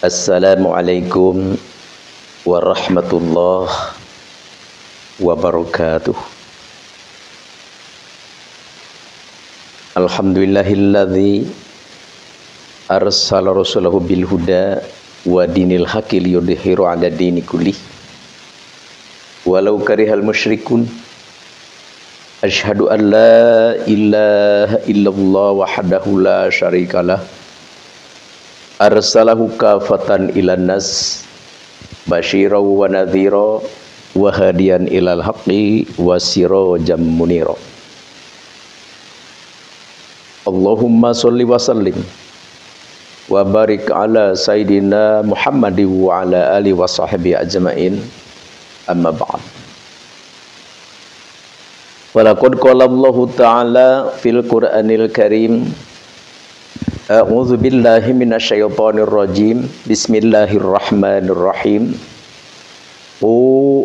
Assalamualaikum warahmatullahi wabarakatuh. Alhamdulillahilladzi arsala rasulahu bil huda wa dinil haqqi liyudhihiru 'ala dini kullih walau karihal musyrikun. Asyhadu an la ilaha illallah wahdahu la syarikalah arsalahu kafatan ilan nas basyira wa nadhira wa hadiyan ilal haqqi wa sirajan munira. Allahumma sholli wa sallim wa barik ala sayyidina Muhammadin wa ala alihi wa sahbihi ajma'in. Amma ba'd. Walaqad qala Allahu ta'ala fil Qur'anil Karim, a'udzu billahi minasyaitonir rajim. Bismillahirrahmanirrahim.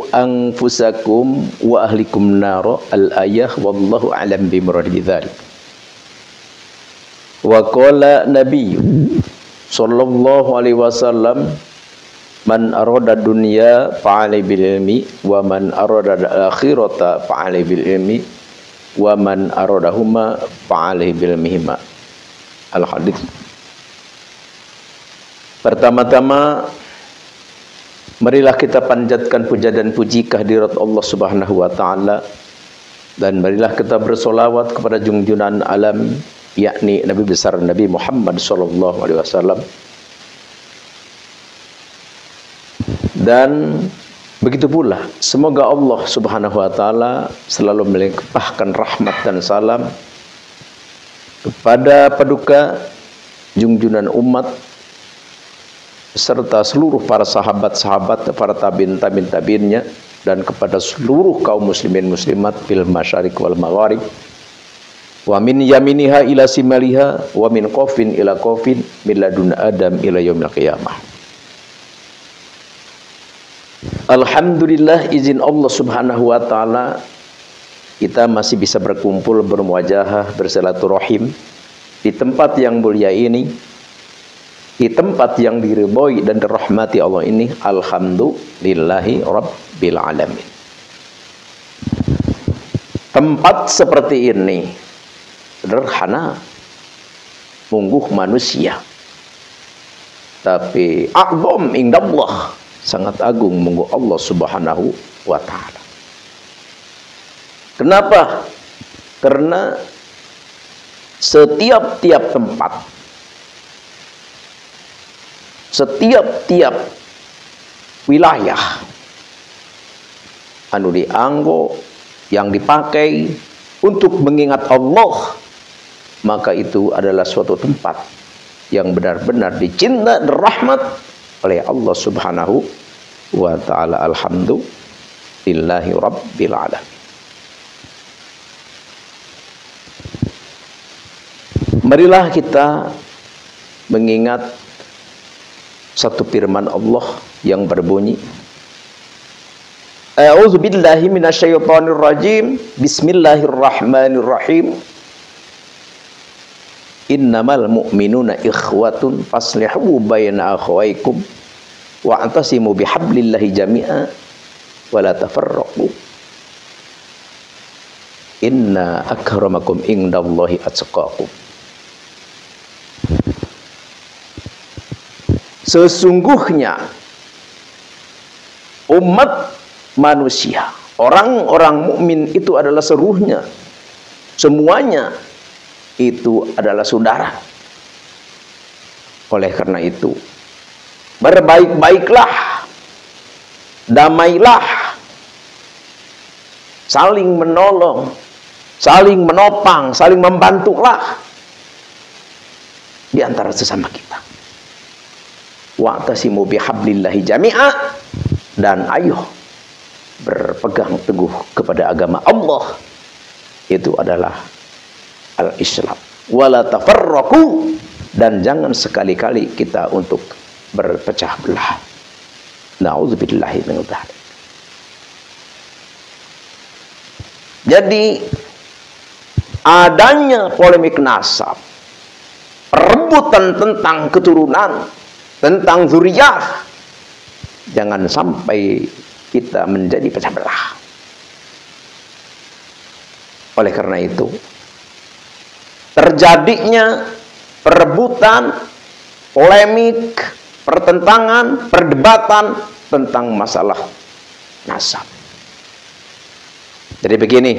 Anfusakum wa ahlikum nara, al-ayah, wallahu a'lam bimurad bidzalik. Wa qala Nabi sallallahu alaihi wasallam, man arada dunya fa'alai bil ilmi wa man arada akhirata fa'alai bil ilmi wa man aradahuma fa'alai bil ilmihima. Al-hadits. Pertama-tama marilah kita panjatkan puja dan puji kehadirat Allah Subhanahu wa taala, dan marilah kita bersolawat kepada junjungan alam, yakni Nabi besar Nabi Muhammad sallallahu alaihi wasallam. Dan begitu pula semoga Allah Subhanahu wa taala selalu melimpahkan rahmat dan salam kepada paduka junjungan umat serta seluruh para sahabat-sahabat, para tabi'in-tabi'innya, dan kepada seluruh kaum muslimin muslimat fil masyariq wal magharib, wa min yaminiha ila simaliha wa min qafin ila qafin min ladun adam ila yaumil qiyamah. Alhamdulillah, izin Allah Subhanahu wa taala kita masih bisa berkumpul, bermuajahah, bersilaturahim di tempat yang mulia ini, di tempat yang diridhoi dan dirahmati Allah ini. Alhamdulillahi rabbil alamin. Tempat seperti ini sederhana, mungguh manusia, tapi a'zam indallah, sangat agung mungguh Allah Subhanahu wa taala. Kenapa? Karena setiap-tiap tempat, setiap-tiap wilayah anu dianggo yang dipakai untuk mengingat Allah, maka itu adalah suatu tempat yang benar-benar dicinta dan rahmat oleh Allah Subhanahu wa taala. Alhamdulillahi rabbil alamin. Marilah kita mengingat satu firman Allah yang berbunyi, a'udzu billahi minasyaitonir rajim. Bismillahirrahmanirrahim. Innamal mu'minuna ikhwatun faslihu baina akhawaykum wa atasimu bihablillahi jami'a wa la tafarraqu. Inna akramakum indallahi atqakum. Sesungguhnya umat manusia, orang-orang mukmin itu adalah seluruhnya, semuanya itu adalah saudara. Oleh karena itu, berbaik-baiklah, damailah, saling menolong, saling menopang, saling membantulah di antara sesama kita. Wa'tasimu bihablillahi jami'a, dan ayo berpegang teguh kepada agama Allah, itu adalah al-Islam. Wala tafarraqu, dan jangan sekali-kali kita untuk berpecah belah. Na'udzubillahi min dzalik. Jadi adanya polemik nasab, perebutan tentang keturunan, tentang zuriyah, jangan sampai kita menjadi pecah belah. Oleh karena itu, terjadinya perebutan, polemik, pertentangan, perdebatan tentang masalah nasab. Jadi begini,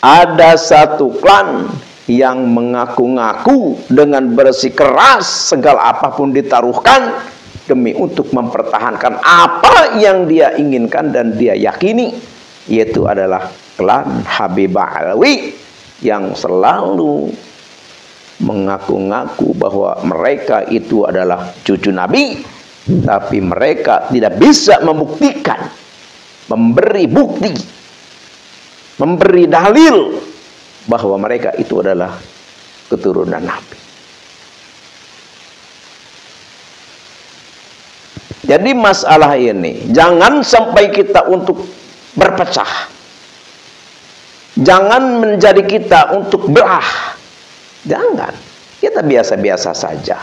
ada satu klan yang mengaku-ngaku dengan bersikeras segala apapun ditaruhkan demi untuk mempertahankan apa yang dia inginkan dan dia yakini, yaitu adalah klan Habib Alawi yang selalu mengaku-ngaku bahwa mereka itu adalah cucu Nabi, tapi mereka tidak bisa membuktikan, memberi bukti, memberi dalil bahwa mereka itu adalah keturunan Nabi. Jadi masalah ini jangan sampai kita untuk berpecah, jangan menjadi kita untuk belah. Jangan, kita biasa-biasa saja.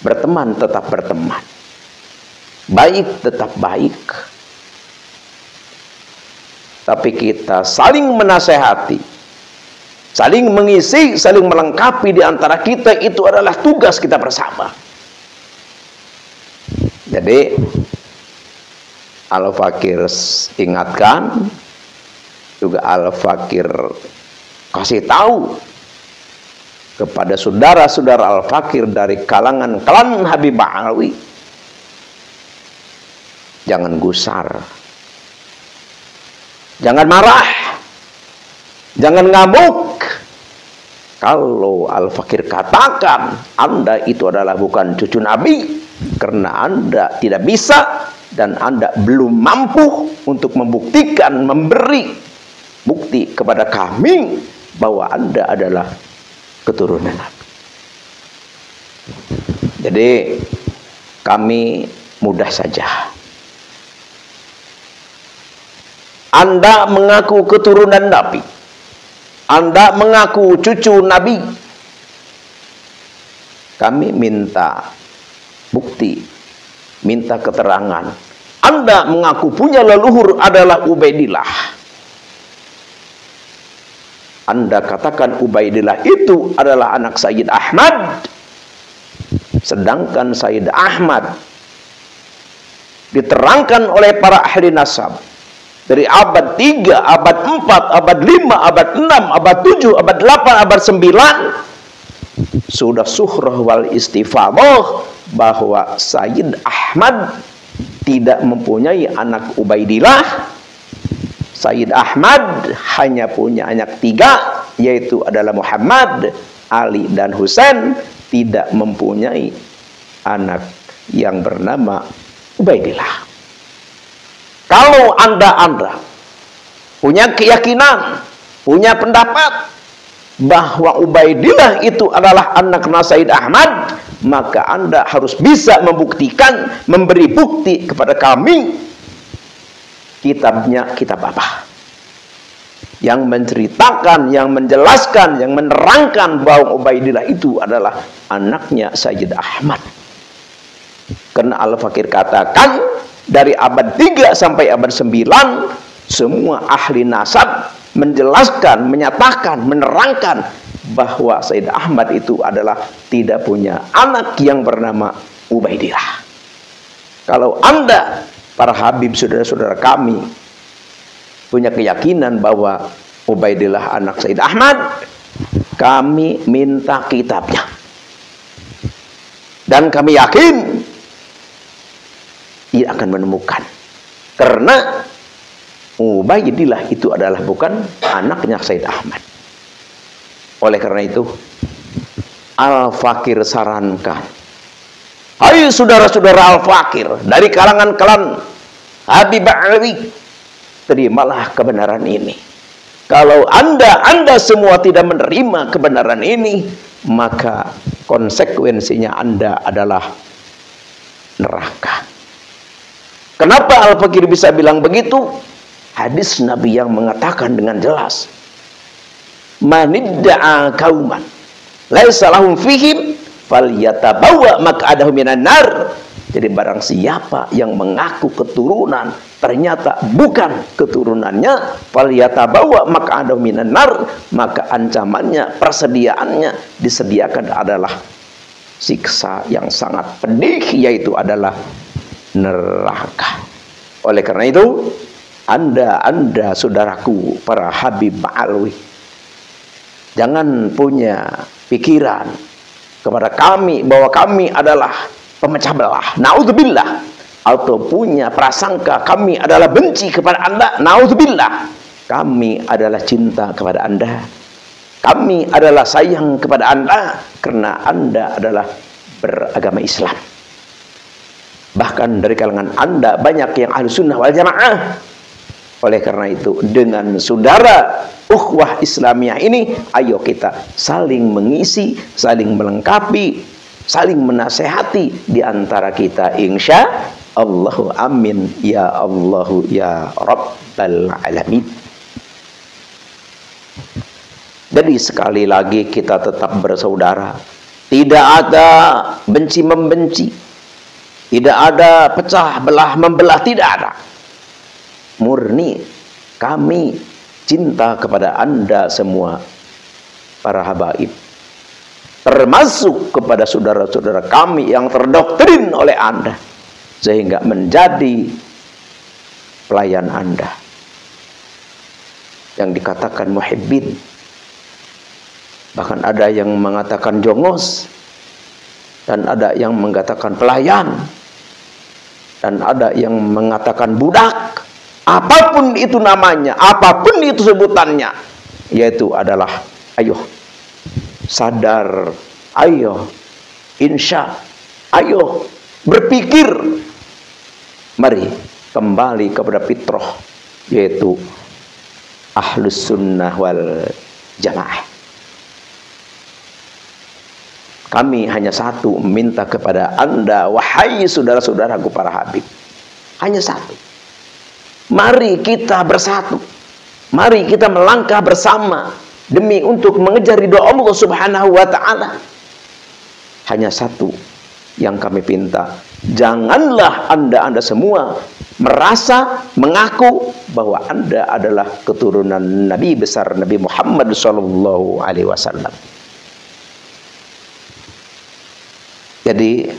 Berteman tetap berteman, baik tetap baik. Tapi kita saling menasehati, saling mengisi, saling melengkapi di antara kita, itu adalah tugas kita bersama. Jadi Al-Fakir ingatkan, juga Al-Fakir kasih tahu kepada saudara-saudara Al-Fakir dari kalangan klan Habib Alawi, jangan gusar, jangan marah, jangan ngamuk. Kalau Al-Fakir katakan Anda itu adalah bukan cucu Nabi karena Anda tidak bisa dan Anda belum mampu untuk membuktikan, memberi bukti kepada kami bahwa Anda adalah keturunan Nabi. Jadi kami mudah saja. Anda mengaku keturunan Nabi, Anda mengaku cucu Nabi, kami minta bukti, minta keterangan. Anda mengaku punya leluhur adalah Ubaidillah, Anda katakan Ubaidillah itu adalah anak Sayyid Ahmad, sedangkan Sayyid Ahmad diterangkan oleh para ahli nasab dari abad 3, abad 4, abad 5, abad 6, abad 7, abad 8, abad 9 sudah suhrah wal istifadah bahwa Sayyid Ahmad tidak mempunyai anak Ubaidillah. Sayyid Ahmad hanya punya anak 3, yaitu adalah Muhammad, Ali, dan Husain, tidak mempunyai anak yang bernama Ubaidillah. Kalau Anda punya keyakinan, punya pendapat bahwa Ubaidillah itu adalah anak Sayyid Ahmad, maka Anda harus bisa membuktikan, memberi bukti kepada kami. Kitabnya kitab apa yang menceritakan, yang menjelaskan, yang menerangkan bahwa Ubaidillah itu adalah anaknya Sayyid Ahmad. Karena Al-Fakir katakan dari abad 3 sampai abad 9 semua ahli nasab menjelaskan, menyatakan, menerangkan bahwa Sayyid Ahmad itu adalah tidak punya anak yang bernama Ubaidillah. Kalau Anda, para Habib, saudara-saudara kami, punya keyakinan bahwa Ubaidillah anak Sayyid Ahmad, kami minta kitabnya. Dan kami yakin ia akan menemukan. Karena Ubaidillah itu adalah bukan anaknya Sayyid Ahmad. Oleh karena itu, Al-Fakir sarankan, hai saudara-saudara Al-Fakir dari kalangan klan Habib Alawi, terimalah kebenaran ini. Kalau anda semua tidak menerima kebenaran ini, maka konsekuensinya Anda adalah neraka. Kenapa Al-Fakir bisa bilang begitu? Hadis Nabi yang mengatakan dengan jelas, manidda'a kauman laisa lahum fihim falyatabawa maq'adahu minan nar. Jadi barang siapa yang mengaku keturunan ternyata bukan keturunannya, falyatabawa maq'adahu minan nar, maka ancamannya, persediaannya disediakan adalah siksa yang sangat pedih, yaitu adalah neraka. Oleh karena itu, Anda saudaraku para Habib Alwi, jangan punya pikiran kepada kami bahwa kami adalah pemecah belah, naudzubillah, atau punya prasangka kami adalah benci kepada Anda, naudzubillah. Kami adalah cinta kepada Anda, kami adalah sayang kepada Anda, karena Anda adalah beragama Islam. Bahkan dari kalangan Anda banyak yang ahli sunnah wal jamaah. Oleh karena itu, dengan saudara ukhuwah Islamiyah ini, ayo kita saling mengisi, saling melengkapi, saling menasehati di antara kita, insya Allah. Amin ya Allahu ya Rabbal alamin. Jadi sekali lagi kita tetap bersaudara, tidak ada benci membenci, tidak ada pecah belah membelah, tidak ada. Murni kami cinta kepada Anda semua para habaib, termasuk kepada saudara-saudara kami yang terdoktrin oleh Anda sehingga menjadi pelayan Anda yang dikatakan muhibbin. Bahkan ada yang mengatakan jongos, dan ada yang mengatakan pelayan, dan ada yang mengatakan budak. Apapun itu namanya, apapun itu sebutannya, yaitu adalah ayo sadar, ayo insya, ayo berpikir, mari kembali kepada fitrah, yaitu ahlus sunnah wal jamaah. Kami hanya satu meminta kepada Anda, wahai saudara-saudaraku para habib, hanya satu. Mari kita bersatu, mari kita melangkah bersama demi untuk mengejar ridho Allah Subhanahu wa ta'ala. Hanya satu yang kami pinta, janganlah Anda semua merasa mengaku bahwa Anda adalah keturunan Nabi besar Nabi Muhammad sallallahu alaihi wasallam. Jadi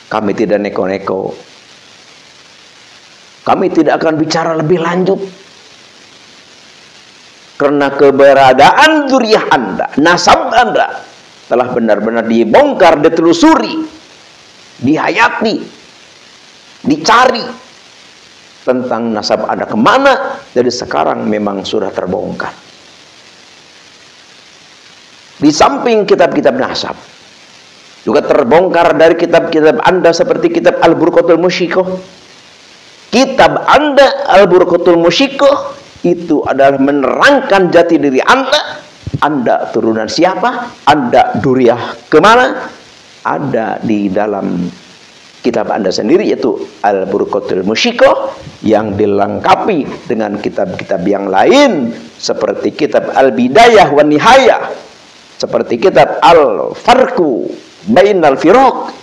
kami tidak neko-neko, kami tidak akan bicara lebih lanjut, karena keberadaan zuriyah Anda, nasab Anda telah benar-benar dibongkar, ditelusuri, dihayati, dicari tentang nasab Anda kemana. Jadi sekarang memang sudah terbongkar. Di samping kitab-kitab nasab, juga terbongkar dari kitab-kitab Anda seperti kitab Al-Burqatul Musyikoh. Kitab Anda Al-Burqatul Musyikoh itu adalah menerangkan jati diri Anda. Anda turunan siapa? Anda duriah kemana? Ada di dalam kitab Anda sendiri, yaitu Al-Burqatul Musyikoh, yang dilengkapi dengan kitab-kitab yang lain seperti kitab Al-Bidayah wan Nihayah, seperti kitab Al-Farqu Bainal Firaq,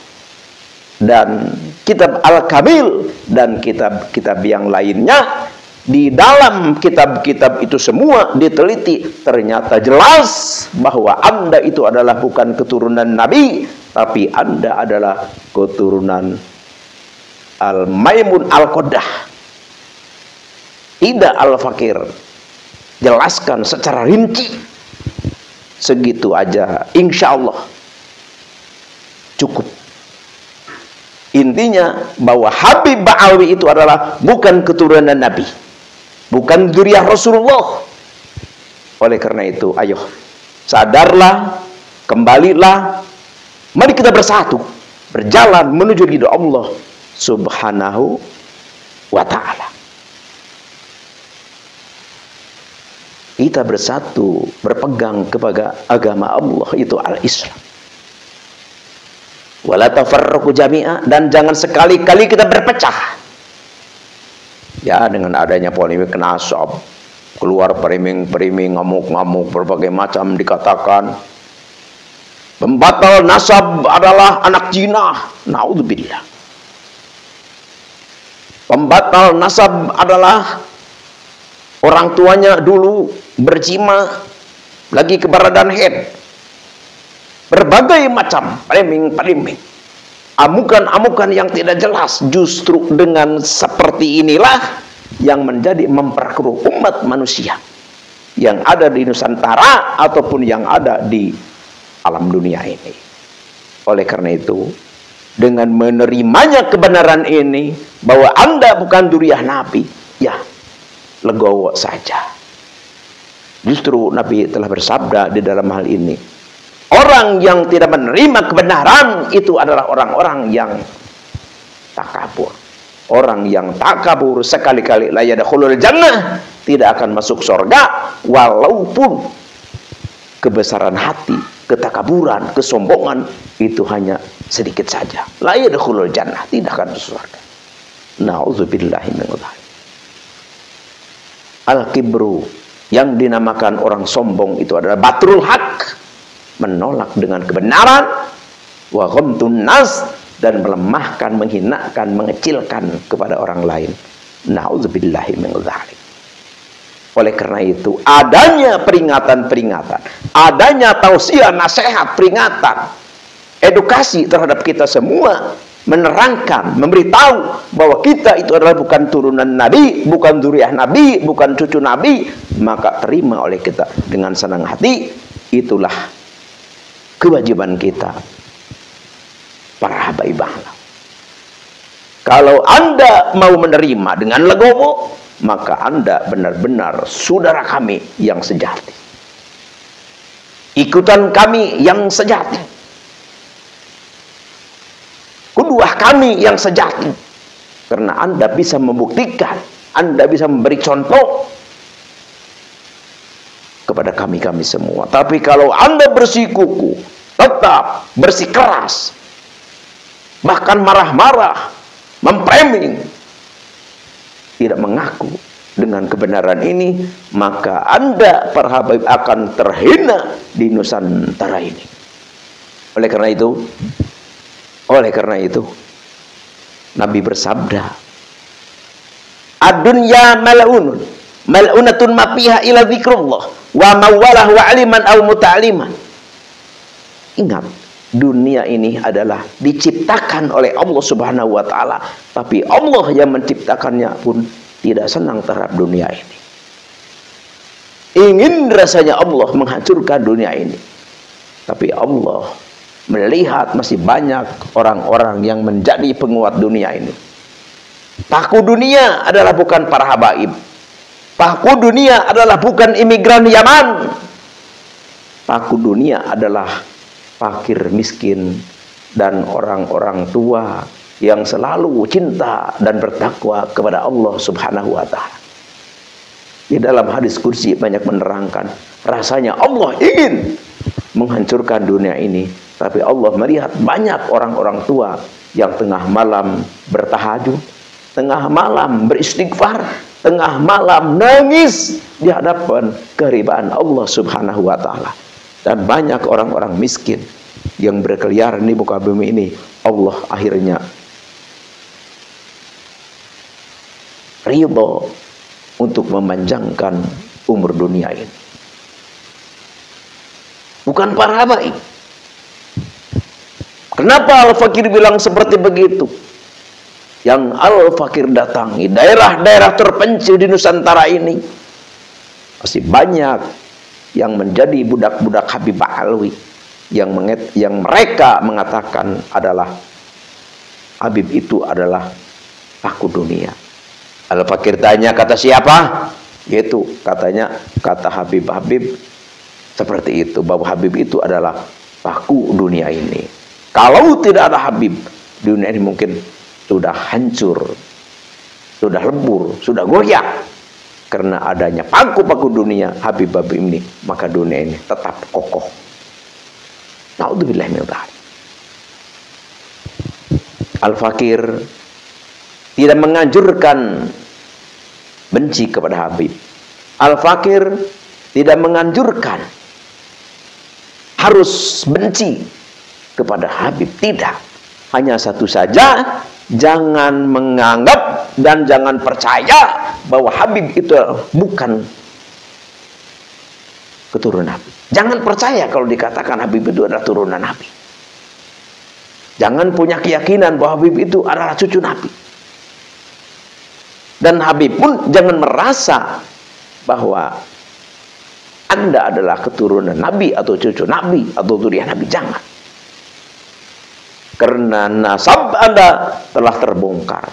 dan kitab Al-Kamil, dan kitab-kitab yang lainnya. Di dalam kitab-kitab itu semua diteliti, ternyata jelas bahwa Anda itu adalah bukan keturunan Nabi, tapi Anda adalah keturunan Al-Maimun Al-Qodah, tidak Al-Fakir. Jelaskan secara rinci, segitu aja, insya Allah cukup. Intinya bahwa Habib Ba'alwi itu adalah bukan keturunan Nabi, bukan zuriyah Rasulullah. Oleh karena itu, ayo sadarlah, kembalilah, mari kita bersatu, berjalan menuju ridho Allah Subhanahu wa ta'ala. Kita bersatu, berpegang kepada agama Allah, itu al-Islam. Wala tafarraqu jami'a, dan jangan sekali-kali kita berpecah. Ya, dengan adanya polemik nasab, keluar periming-periming, ngamuk-ngamuk, berbagai macam dikatakan. Pembatal nasab adalah anak jinah. Naudzubillah. Pembatal nasab adalah orang tuanya dulu berjima, lagi keberadaan head. Berbagai macam paling amukan-amukan yang tidak jelas. Justru dengan seperti inilah yang menjadi memperkeruh umat manusia yang ada di Nusantara ataupun yang ada di alam dunia ini. Oleh karena itu, dengan menerimanya kebenaran ini bahwa Anda bukan dzurriyyah Nabi, ya legowo saja. Justru Nabi telah bersabda di dalam hal ini, orang yang tidak menerima kebenaran itu adalah orang-orang yang takabur. Orang yang takabur sekali-kali la yadkhulul jannah, tidak akan masuk surga walaupun kebesaran hati, ketakaburan, kesombongan itu hanya sedikit saja. La yadkhulul jannah, tidak akan masuk surga. Nauzubillahi min dzalik. Al-kibru, yang dinamakan orang sombong itu adalah batrul haq, menolak dengan kebenaran, wa ghamtun nas, dan melemahkan, menghinakan, mengecilkan kepada orang lain. Nauzubillahi min dzalik. Oleh karena itu, adanya peringatan-peringatan, adanya tausiah, nasihat, peringatan, edukasi terhadap kita semua, menerangkan, memberitahu bahwa kita itu adalah bukan turunan Nabi, bukan dzurriyyah Nabi, bukan cucu Nabi, maka terima oleh kita dengan senang hati. Itulah kewajiban kita, para habaib Allah. Kalau Anda mau menerima dengan legowo, maka Anda benar-benar saudara kami yang sejati, ikutan kami yang sejati, kuduah kami yang sejati. Karena Anda bisa membuktikan, Anda bisa memberi contoh kepada kami-kami semua. Tapi kalau Anda bersikuku, tetap bersikeras, bahkan marah-marah, memframing, tidak mengaku dengan kebenaran ini, maka Anda para habaib akan terhina di Nusantara ini. Oleh karena itu Nabi bersabda, ad-dunya mal'unun mal'unatun ma fiha ila dzikrullah wa mawalah wa aliman aw muta'aliman. Ingat, dunia ini adalah diciptakan oleh Allah Subhanahu wa taala, tapi Allah yang menciptakannya pun tidak senang terhadap dunia ini. Ingin rasanya Allah menghancurkan dunia ini, tapi Allah melihat masih banyak orang-orang yang menjadi penguat dunia ini. Paku dunia adalah bukan para habaib. Paku dunia adalah bukan imigran Yaman. Paku dunia adalah fakir miskin dan orang-orang tua yang selalu cinta dan bertakwa kepada Allah Subhanahu wa taala. Di dalam hadis kursi banyak menerangkan, rasanya Allah ingin menghancurkan dunia ini, tapi Allah melihat banyak orang-orang tua yang tengah malam bertahajud, tengah malam beristighfar, tengah malam nangis di hadapan keharibaan Allah Subhanahu wa taala. Dan banyak orang-orang miskin yang berkeliaran di muka bumi ini, Allah akhirnya ridho untuk memanjangkan umur dunia ini. Bukan para habaib. Kenapa Al-Fakir bilang seperti begitu? Yang Al-Fakir datangi daerah-daerah terpencil di Nusantara ini, masih banyak yang menjadi budak-budak Habib Alwi yang mereka mengatakan adalah Habib itu adalah paku dunia. Al-Fakir tanya, kata siapa? Yaitu katanya kata Habib seperti itu, bahwa Habib itu adalah paku dunia ini. Kalau tidak ada Habib, dunia ini mungkin sudah hancur, sudah lebur, sudah goyah. Karena adanya paku-paku dunia, Habib ini, maka dunia ini tetap kokoh. Naudzubillah min dzalik. Al-Fakir tidak menganjurkan benci kepada Habib. Al-Fakir tidak menganjurkan harus benci kepada Habib. Tidak. Hanya satu saja, jangan menganggap dan jangan percaya bahwa Habib itu bukan keturunan Nabi. Jangan percaya kalau dikatakan Habib itu adalah turunan Nabi. Jangan punya keyakinan bahwa Habib itu adalah cucu Nabi. Dan Habib pun jangan merasa bahwa Anda adalah keturunan Nabi atau cucu Nabi atau zuriat Nabi. Jangan. Karena nasab Anda telah terbongkar.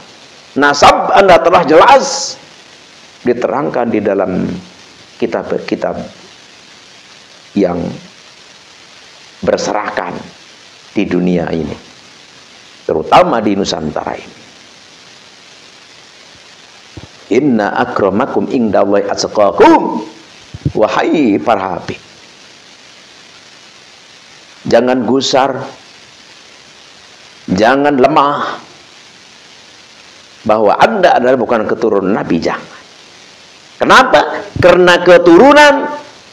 Nasab Anda telah jelas diterangkan di dalam kitab-kitab yang berserakan di dunia ini, terutama di Nusantara ini. Inna akramakum indallahi atqakum. Wahai para habib, jangan gusar, jangan lemah bahwa Anda adalah bukan keturunan Nabi. Jangan. Kenapa? Karena keturunan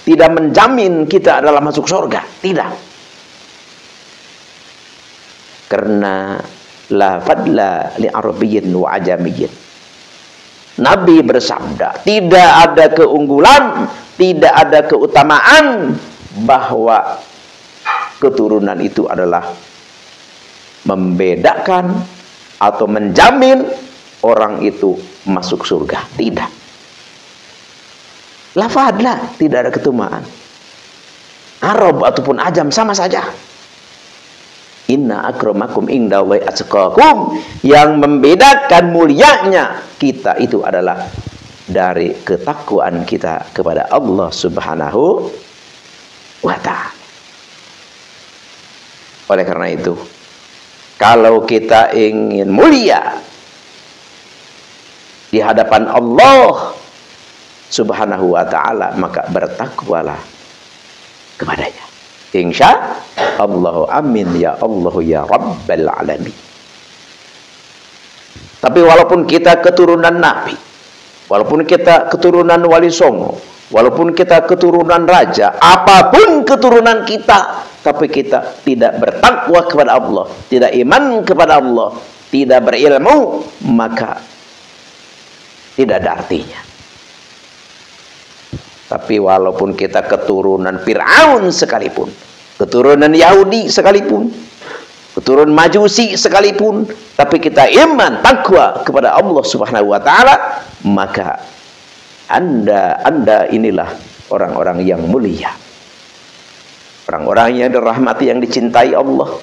tidak menjamin kita adalah masuk surga. Tidak. Karena la fadla li arabiyyin wa ajamiyyin. Nabi bersabda, tidak ada keunggulan, tidak ada keutamaan bahwa keturunan itu adalah membedakan atau menjamin orang itu masuk surga. Tidak. La fadla, tidak ada keutamaan. Arab ataupun ajam sama saja. Inna akramakum indallahi atqakum. Yang membedakan mulianya kita itu adalah dari ketakwaan kita kepada Allah Subhanahu wa ta'ala. Oleh karena itu, kalau kita ingin mulia di hadapan Allah Subhanahu wa ta'ala, maka bertakwalah kepadanya. Insya Allah, amin ya Allah ya Rabbal alamin. Tapi walaupun kita keturunan Nabi, walaupun kita keturunan Wali Songo, walaupun kita keturunan raja, apapun keturunan kita, tapi kita tidak bertakwa kepada Allah, tidak iman kepada Allah, tidak berilmu, maka tidak ada artinya. Tapi walaupun kita keturunan Fir'aun sekalipun, keturunan Yahudi sekalipun, keturunan Majusi sekalipun, tapi kita iman, takwa kepada Allah Subhanahu wa ta'ala, maka Anda inilah orang-orang yang mulia, orang-orang yang dirahmati, yang dicintai Allah,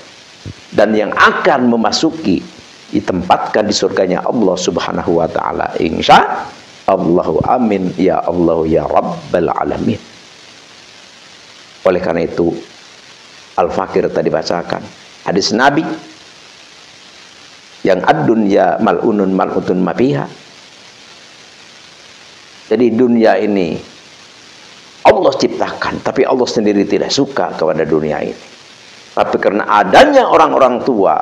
dan yang akan memasuki, ditempatkan di surganya Allah Subhanahu wa ta'ala. Insya Allahu amin ya Allah ya Rabbal alamin. Oleh karena itu, Al-Fakir tadi bacakan hadis Nabi yang ad-dunya mal'unun mal'utun mafiha. Jadi dunia ini Allah ciptakan, tapi Allah sendiri tidak suka kepada dunia ini. Tapi karena adanya orang-orang tua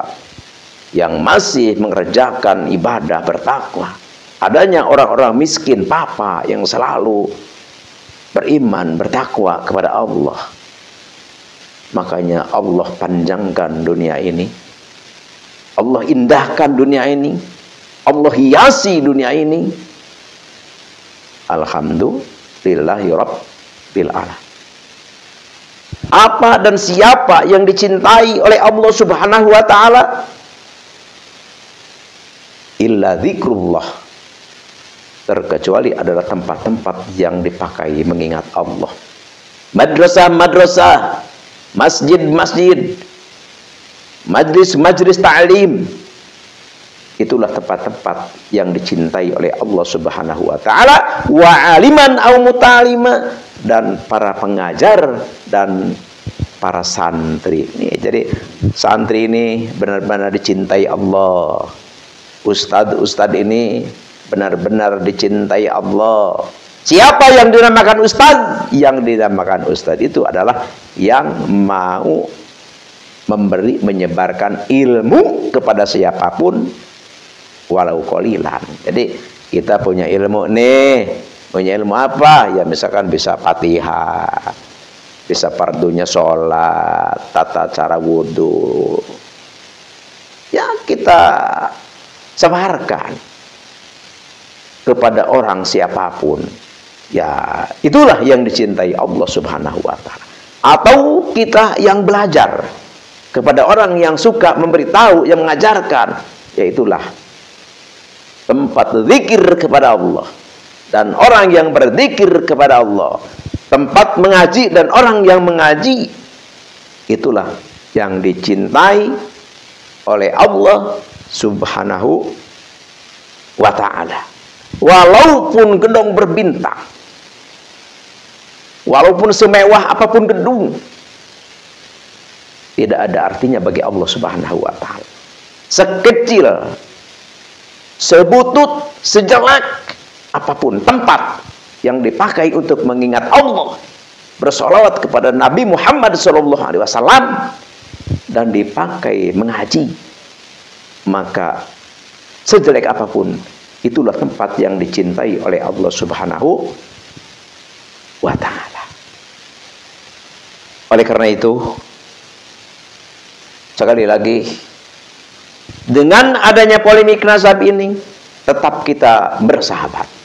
yang masih mengerjakan ibadah bertakwa, adanya orang-orang miskin papa yang selalu beriman bertakwa kepada Allah, makanya Allah panjangkan dunia ini, Allah indahkan dunia ini, Allah hiasi dunia ini. Alhamdulillahi Rabbil alamin. Apa dan siapa yang dicintai oleh Allah Subhanahu wa ta'ala? Illa dzikrullah, terkecuali adalah tempat-tempat yang dipakai mengingat Allah. Madrasah-madrasah, masjid-masjid, majlis-majlis ta'lim, itulah tempat-tempat yang dicintai oleh Allah Subhanahu wa ta'ala. Wa aliman au mutalima, dan para pengajar dan para santri. Jadi santri ini benar-benar dicintai Allah. Ustadz ini benar-benar dicintai Allah. Siapa yang dinamakan ustadz? Yang dinamakan ustadz itu adalah yang mau memberi, menyebarkan ilmu kepada siapapun, walau qalilan. Jadi kita punya ilmu nih. Punya ilmu apa? Ya misalkan bisa Fatihah, bisa fardunya sholat, tata cara wudhu, ya kita sebarkan kepada orang siapapun. Ya itulah yang dicintai Allah Subhanahu wa ta'ala. Atau kita yang belajar kepada orang yang suka memberitahu, yang mengajarkan, yaitulah tempat zikir kepada Allah. Dan orang yang berzikir kepada Allah, tempat mengaji dan orang yang mengaji, itulah yang dicintai oleh Allah Subhanahu wa ta'ala. Walaupun gedung berbintang, walaupun semewah apapun gedung, tidak ada artinya bagi Allah Subhanahu wa ta'ala. Sekecil, sebutut, sejelek apapun tempat yang dipakai untuk mengingat Allah, bersolawat kepada Nabi Muhammad SAW, dan dipakai mengaji, maka sejelek apapun, itulah tempat yang dicintai oleh Allah Subhanahu wa ta'ala. Oleh karena itu, sekali lagi, dengan adanya polemik nasab ini, tetap kita bersahabat.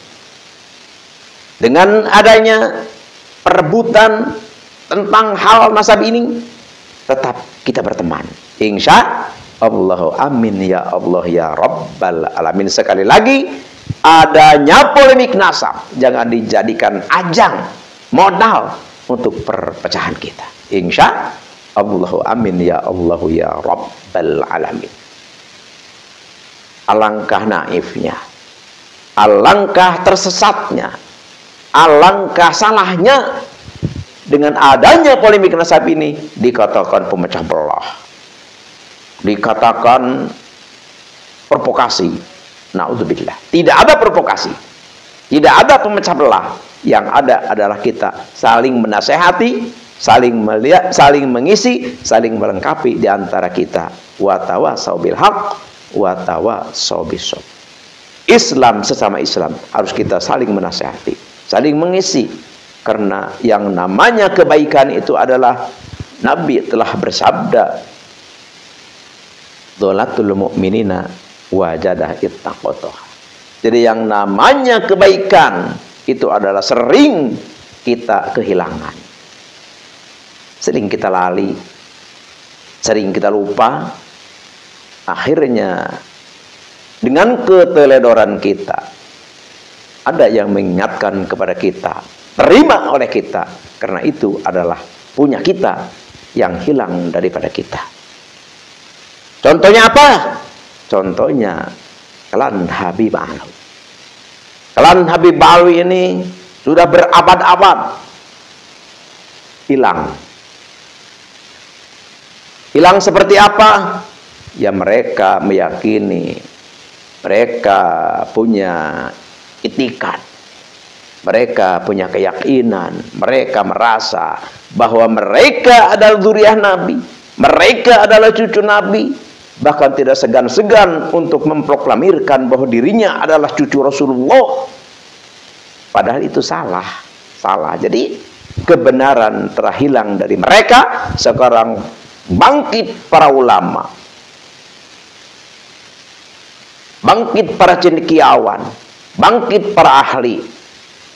Dengan adanya perebutan tentang hal nasab ini, tetap kita berteman. Insya Allah, amin ya Allah ya Rabbal alamin. Sekali lagi, adanya polemik nasab jangan dijadikan ajang modal untuk perpecahan kita. Insya Allah, amin ya Allah ya Rabbal alamin. Alangkah naifnya, alangkah tersesatnya, alangkah salahnya dengan adanya polemik nasab ini dikatakan pemecah belah, dikatakan provokasi. Naudzubillah. Tidak ada provokasi, tidak ada pemecah belah. Yang ada adalah kita saling menasehati, saling melihat, saling mengisi, saling melengkapi di antara kita. Wa tawasau bil haqq wa tawasau bis sabr. Islam sesama Islam harus kita saling menasehati, saling mengisi, karena yang namanya kebaikan itu adalah Nabi telah bersabda, dholatul mu'minina wajadah ittaqotoh. Jadi yang namanya kebaikan itu adalah sering kita kehilangan, sering kita lali, sering kita lupa. Akhirnya dengan keteledoran kita, ada yang mengingatkan kepada kita, terima oleh kita, karena itu adalah punya kita yang hilang daripada kita. Contohnya apa? Contohnya klan Habib Alwi. Klan Habib Alwi ini sudah berabad-abad hilang. Hilang seperti apa? Ya mereka meyakini, mereka punya itikat, mereka punya keyakinan, mereka merasa bahwa mereka adalah dzurriyyah Nabi, mereka adalah cucu Nabi, bahkan tidak segan-segan untuk memproklamirkan bahwa dirinya adalah cucu Rasulullah. Padahal itu salah. Jadi kebenaran telah hilang dari mereka. Sekarang bangkit para ulama, bangkit para cendekiawan, bangkit para ahli,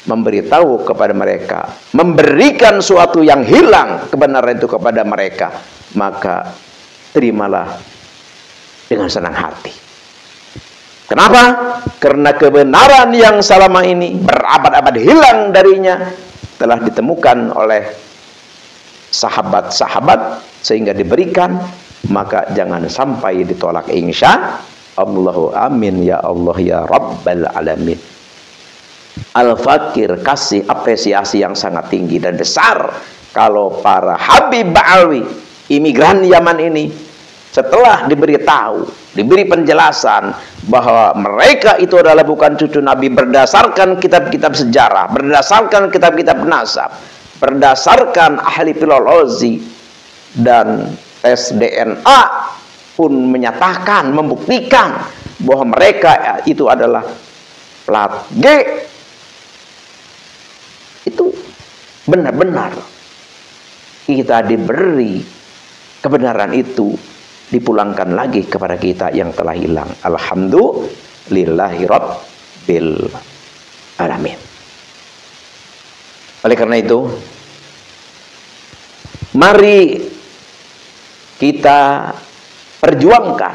memberitahu kepada mereka, memberikan suatu yang hilang kebenaran itu kepada mereka. Maka terimalah dengan senang hati. Kenapa? Karena kebenaran yang selama ini berabad-abad hilang darinya telah ditemukan oleh sahabat-sahabat sehingga diberikan, maka jangan sampai ditolak. Insya Allahu amin ya Allah ya Rabbal alamin. Al-Fakir kasih apresiasi yang sangat tinggi dan besar kalau para Habib Alwi, imigran Yaman ini, setelah diberitahu, diberi penjelasan bahwa mereka itu adalah bukan cucu Nabi berdasarkan kitab-kitab sejarah, berdasarkan kitab-kitab nasab, berdasarkan ahli filologi dan tes DNA pun menyatakan, membuktikan bahwa mereka itu adalah plat G. Itu benar-benar kita diberi kebenaran itu dipulangkan lagi kepada kita yang telah hilang. Alhamdulillahi rabbil alamin. Oleh karena itu, mari kita perjuangkan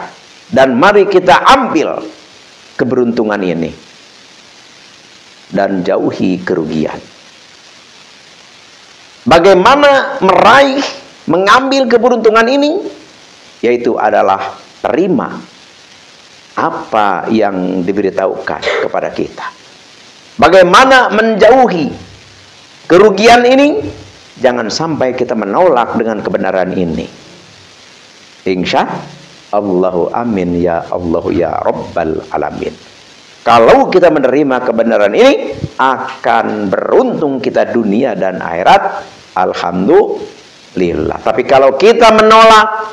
dan mari kita ambil keberuntungan ini dan jauhi kerugian. Bagaimana meraih, mengambil keberuntungan ini? Yaitu adalah terima apa yang diberitahukan kepada kita. Bagaimana menjauhi kerugian ini? Jangan sampai kita menolak dengan kebenaran ini. Insya Allahu amin ya Allah ya Rabbal alamin. Kalau kita menerima kebenaran ini, akan beruntung kita dunia dan akhirat. Alhamdulillah. Tapi kalau kita menolak,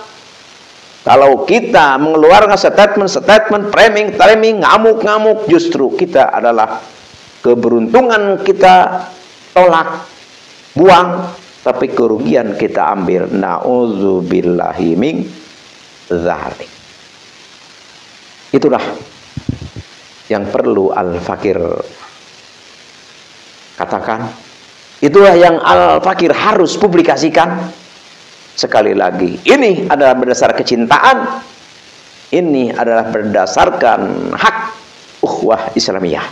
kalau kita mengeluarkan statement-statement, framing, ngamuk-ngamuk, justru kita adalah keberuntungan kita tolak, buang, tapi kerugian kita ambil. Na'udzubillahi min dzalik. Itulah yang perlu Al-Fakir katakan. Itulah yang Al-Fakir harus publikasikan. Sekali lagi, ini adalah berdasar kecintaan. Ini adalah berdasarkan hak ukhuwah Islamiyah.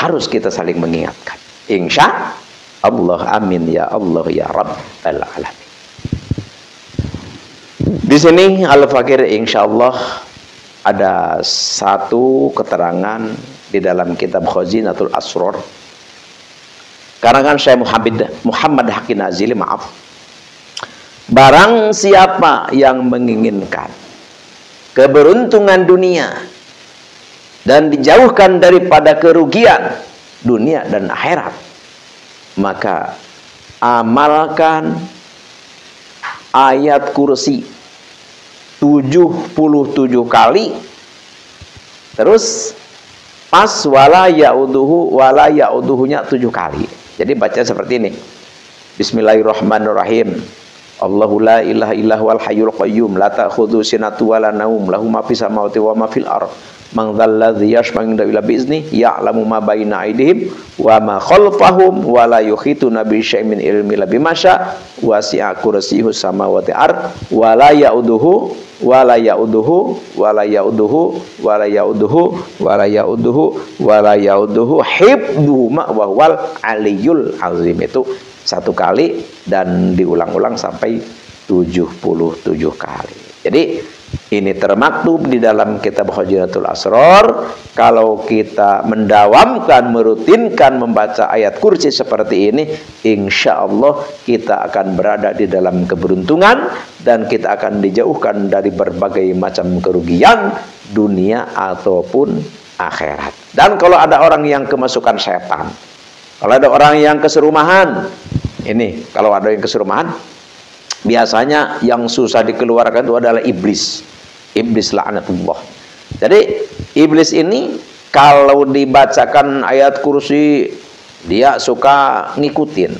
Harus kita saling mengingatkan. Insya Allah amin ya Allah ya Rabbal alamin. Di sini Al-Fakir insya Allah ada satu keterangan di dalam kitab Khazinatul Asrar. Karangan Syekh Muhammad Haqqi Nazili, maaf. Barang siapa yang menginginkan keberuntungan dunia dan dijauhkan daripada kerugian dunia dan akhirat, maka amalkan ayat kursi 77 kali, terus pas wala ya'uduhunya 7 kali. Jadi baca seperti ini. Bismillahirrahmanirrahim. Allahu la ilaha illahu wal hayyul qayyum la ta'khudhu sinatu wa la naum lahu ma fis samawati wa ma fil ardh man dzalladzi yashfa'u illa bi izni ya'lamu ma baina aydihim wa ma khalfahum wa la yuhituna bi syai'in min ilmi illa bima syaa wasi'a kursiyyuhus samawati ardh wa la ya'uduhu wa la ya'uduhu wa la ya'uduhu wa la ya'uduhu wa la ya'uduhu wa la ya'uduhu hibduhuma wa huwal aliyyul azim. Itu 1 kali dan diulang-ulang sampai 77 kali. Jadi ini termaktub di dalam kitab Khazinatul Asrar. Kalau kita mendawamkan, merutinkan membaca ayat kursi seperti ini, insya Allah kita akan berada di dalam keberuntungan dan kita akan dijauhkan dari berbagai macam kerugian dunia ataupun akhirat. Dan kalau ada orang yang kemasukan setan, kalau ada orang yang keserumahan, ini kalau ada yang keserumahan, biasanya yang susah dikeluarkan itu adalah iblis. Iblis laknatullah. Jadi iblis ini kalau dibacakan ayat kursi, dia suka ngikutin.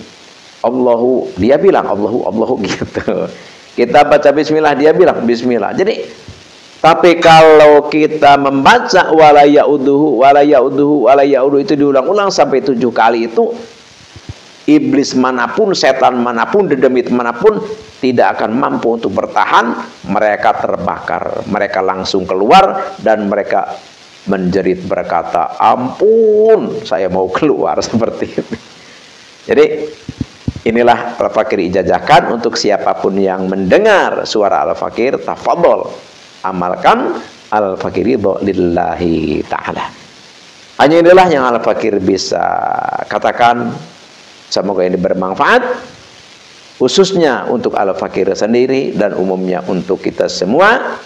Dia bilang Allahu gitu. Kita baca bismillah, dia bilang bismillah. Jadi tapi kalau kita membaca wala ya'uduhu itu diulang-ulang sampai 7 kali, itu iblis manapun, setan manapun, dedemit manapun tidak akan mampu untuk bertahan. Mereka terbakar, mereka langsung keluar dan mereka menjerit berkata, ampun, saya mau keluar, seperti itu. Jadi inilah Al-Fakir ijazakan untuk siapapun yang mendengar suara Al-Fakir, tafadhol amalkan Al-Fakir lillahi ta'ala. Hanya inilah yang Al-Fakir bisa katakan. Semoga ini bermanfaat, khususnya untuk Al-Fakir sendiri dan umumnya untuk kita semua.